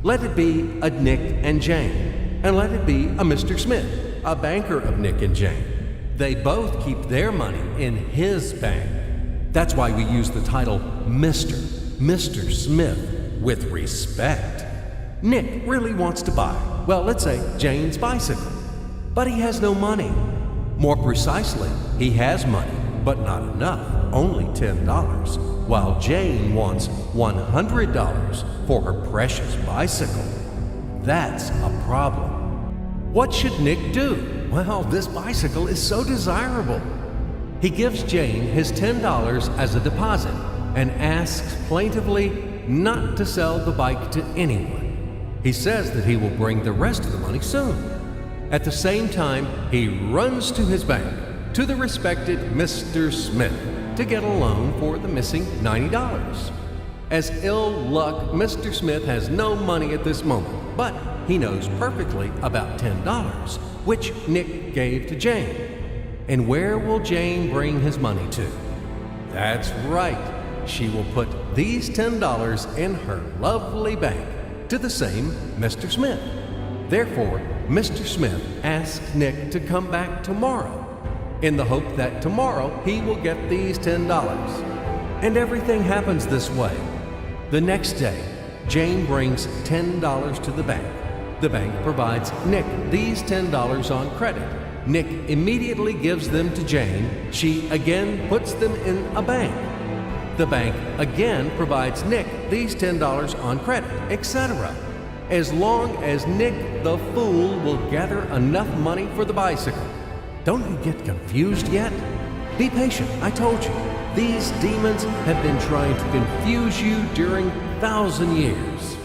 Let it be a Nick and Jane, and let it be a Mr. Smith, a banker of Nick and Jane. They both keep their money in his bank. That's why we use the title Mr. Smith with respect. Nick really wants to buy, well, let's say Jane's bicycle, but he has no money. More precisely, he has money, but not enough, only $10, while Jane wants $100 for her precious bicycle. That's a problem. What should Nick do? Well, this bicycle is so desirable. He gives Jane his $10 as a deposit and asks plaintively not to sell the bike to anyone. He says that he will bring the rest of the money soon. At the same time, he runs to his bank, to the respected Mr. Smith, to get a loan for the missing $90. As ill luck, Mr. Smith has no money at this moment, but he knows perfectly about $10, which Nick gave to Jane. And where will Jane bring his money to? That's right. She will put these $10 in her lovely bank to the same Mr. Smith. Therefore, Mr. Smith asks Nick to come back tomorrow in the hope that tomorrow he will get these $10. And everything happens this way. The next day, Jane brings $10 to the bank. The bank provides Nick these $10 on credit. Nick immediately gives them to Jane. She again puts them in a bank. The bank again provides Nick these $10 on credit, etc. As long as Nick the fool will gather enough money for the bicycle. Don't you get confused yet? Be patient, I told you. These demons have been trying to confuse you during 1,000 years.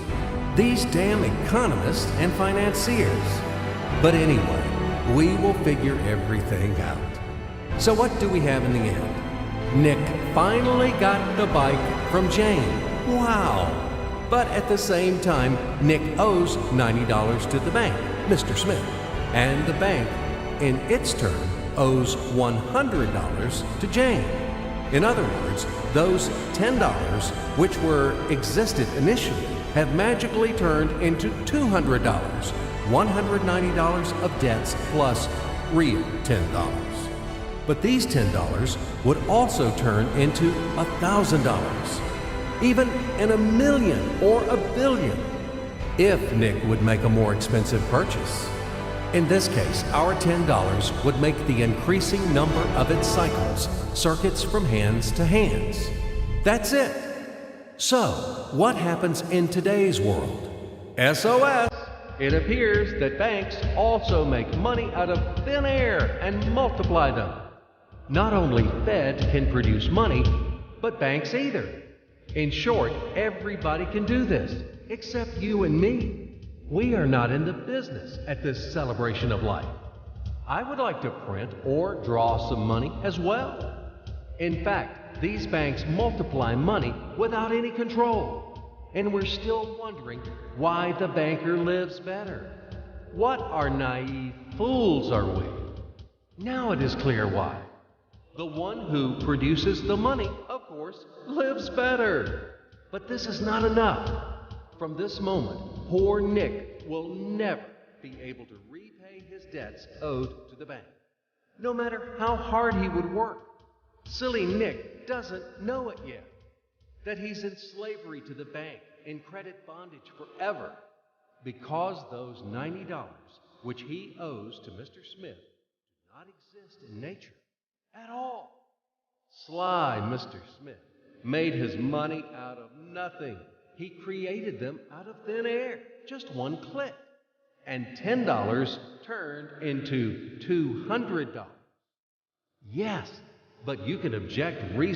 These damn economists and financiers. But anyway, we will figure everything out. So what do we have in the end? Nick finally got the bike from Jane. Wow! But at the same time, Nick owes $90 to the bank, Mr. Smith. And the bank, in its turn, owes $100 to Jane. In other words, those $10, which existed initially, have magically turned into $200, $190 of debts plus real $10. But these $10 would also turn into $1,000, even in $1 million or $1 billion, if Nick would make a more expensive purchase. In this case, our $10 would make the increasing number of its cycles, circuits from hands to hands. That's it. So, what happens in today's world? SOS! It appears that banks also make money out of thin air and multiply them. Not only Fed can produce money, but banks either. In short, everybody can do this, except you and me. We are not in the business at this celebration of life. I would like to print or draw some money as well. In fact, these banks multiply money without any control. And we're still wondering why the banker lives better. What are naive fools are we? Now it is clear why. The one who produces the money, of course, lives better. But this is not enough. From this moment, poor Nick will never be able to repay his debts owed to the bank, no matter how hard he would work. Silly Nick doesn't know it yet, that he's in slavery to the bank, in credit bondage forever, because those $90, which he owes to Mr. Smith, do not exist in nature at all. Sly Mr. Smith made his money out of nothing. He created them out of thin air, just one click. And $10 turned into $200. Yes, but you can object reasonably.